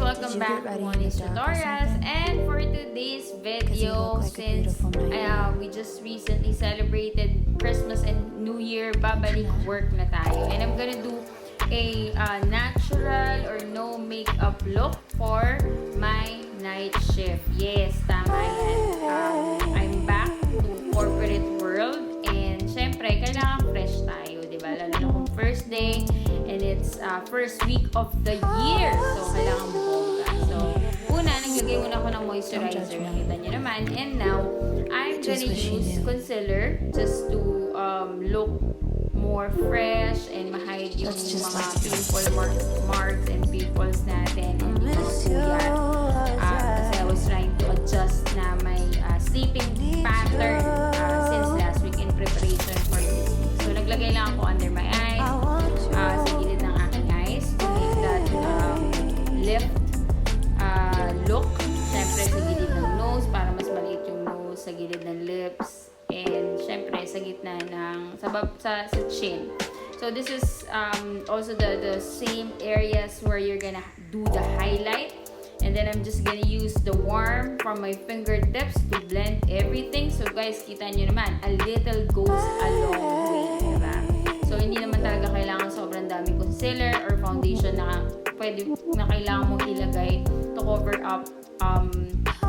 welcome back to Juannie's tutorials. And for today's video, since we just recently celebrated Christmas and New Year, babalik work na tayo. And I'm gonna do a natural or no makeup look for my night shift. Yes, tama yan. I'm back to corporate world and syempre, kailangan fresh tayo, diba? Lalo na kung first day and it's first week of the year. So, kailangan bongga. So, una, naglagay muna ako ng moisturizer. Nakita nyo naman. And now, I'm gonna use concealer just to look more fresh and ma-hide yung mga pimple marks and pimples natin and yung mga puyat. Kasi I was trying to adjust na my sleeping pattern since last week in preparation for this week. So, naglagay lang ako under my eye, sa gilid ng aking eyes to make that lift look. Siyempre, sa gilid ng nose para mas maliit yung nose, sa gilid ng lips, and syempre sa gitna ng sa chin. So this is also the same areas where you're gonna do the highlight, and then I'm just gonna use the warm from my fingertips to blend everything. So guys, kita nyo naman, a little goes a long way, diba? So hindi naman talaga kailangan sobrang daming concealer or foundation na pwede na kailangan mong ilagay to cover up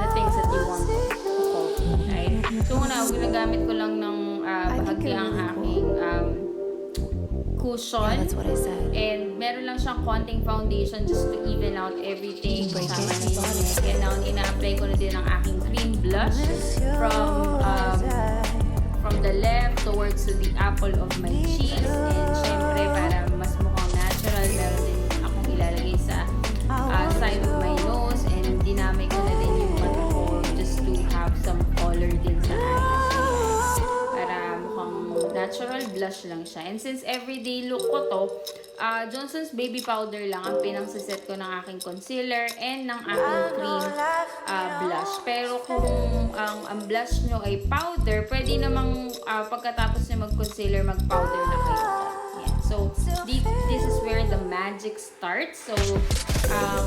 the things that you want to cover, right? So una, ginagamit ko lang ng bahagi ang aking cushion. And meron lang siyang konting foundation just to even out everything. Kasama na yung neck. And now, ina-apply ko na din ang aking cream blush from the left towards to the apple of my cheeks. And syempre, para mas mukhang natural, meron din akong ilalagay sa side of my nose. And dinamay ko na din yung mata ko just to have some color din sa eyes. Para mukhang natural blush lang siya. And since everyday look ko to, Johnson's baby powder lang ang pinangsiset ko ng aking concealer and ng aking cream blush. Pero kung ang blush nyo ay powder, pwede namang pagkatapos nyo mag-concealer, mag-powder na kayo. Yeah. So, this is where the magic starts. So,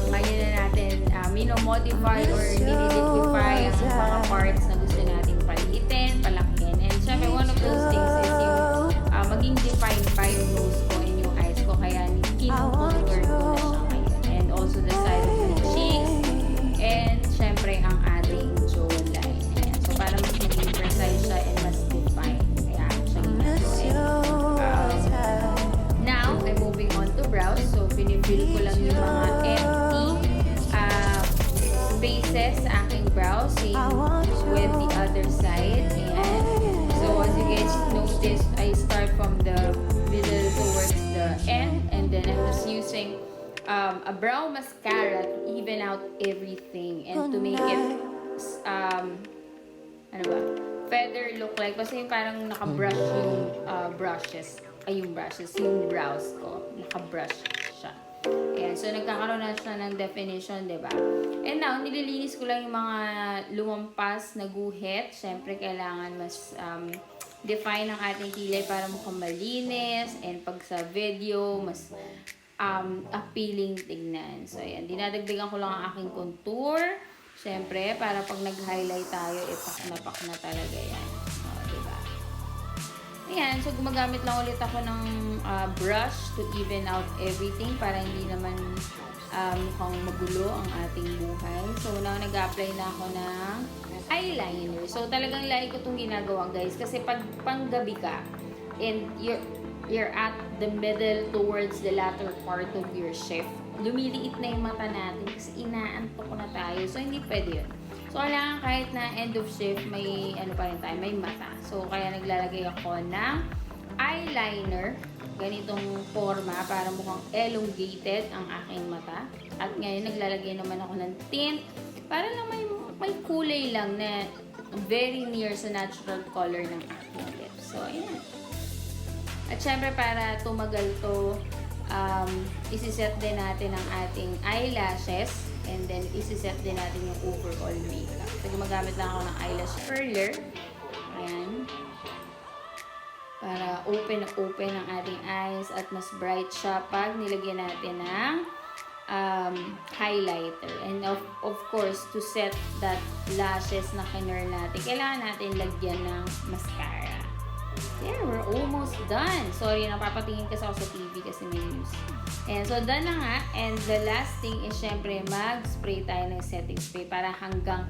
ngayon na natin minomodify or nililiquify ang mga parts na gusto nating palitin, palakihin. And syempre, one of those things is yung maging defined pa yung nose ko and yung eyes ko. Kaya kinukontour ko na siya ngayon. And also the side of my cheeks. And syempre, ang ating jawline. Ayan. So, para mas maging precise siya and mas defined. Kaya siya ginagawa. Now, I'm moving on to brows. So, pinifill ko lang yung mga empty spaces sa aking brows. Same with the other side. Ayan. So, as you guys notice, I start from the middle towards the end. And then I was using a brow mascara to even out everything. And to make it, feather look like. Kasi yung parang nakabrush yung yung brows ko. Nakabrush siya. Ayan, so nagkakaroon na siya ng definition, diba? And now, nililinis ko lang yung mga lumampas na guhit. Siyempre, kailangan mas define ang ating kilay para mukhang malinis. And pag sa video, mas appealing tignan. So, ayan, dinadagdagan ko lang ang aking contour. Siyempre, para pag nag-highlight tayo, pak na talaga yan. So, diba? Ayan, so gumagamit lang ulit ako ng brush to even out everything para hindi naman mukhang magulo ang ating buhay. So, now nag-apply na ako ng eyeliner. So, talagang like ko itong ginagawa, guys. Kasi pag panggabi ka and you're at the middle towards the latter part of your shift, lumiliit na yung mata natin kasi inaantok na tayo. So, hindi pwede yun. So, kailangan kahit na end of shift, may pa rin tayo, may mata. So, kaya naglalagay ako ng eyeliner, ganitong forma, para mukhang elongated ang aking mata. At ngayon, naglalagay naman ako ng tint, para lang may kulay lang na very near sa natural color ng aking lips. So, ayan. At syempre, para tumagal to, isiset din natin ang ating eyelashes. And then, isiset din natin yung overall makeup. So, gumagamit lang ako ng eyelash curler. Ayan. Para open na open ang ating eyes at mas bright siya pag nilagyan natin ng highlighter. And of course, to set that lashes na kinurl natin, kailangan natin lagyan ng mascara. There, we're almost done. Sorry, napapatingin kasi ako sa TV kasi may news. And so, done na nga. And the last thing is, syempre, mag-spray tayo ng setting spray para hanggang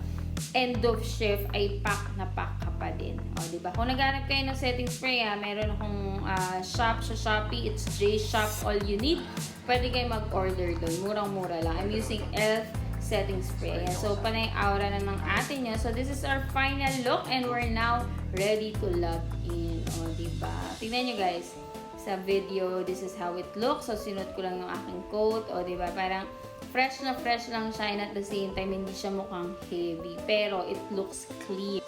end of shift ay pack na pack ka pa din. O, diba? Kung naghanap kayo ng setting spray, meron akong shop sa Shopee. It's J-Shop All You Need. Pwede kayo mag-order doon. Murang-mura lang. I'm using e.l.f. setting spray. Ayan. So, panay aura na ng atin nyo. So, this is our final look and we're now ready to lock in. O, diba? Tingnan nyo guys. Sa video, this is how it looks. So, sinot ko lang yung aking coat. O, diba? Parang fresh na fresh lang siya and at the same time, hindi siya mukhang heavy. Pero, it looks clear.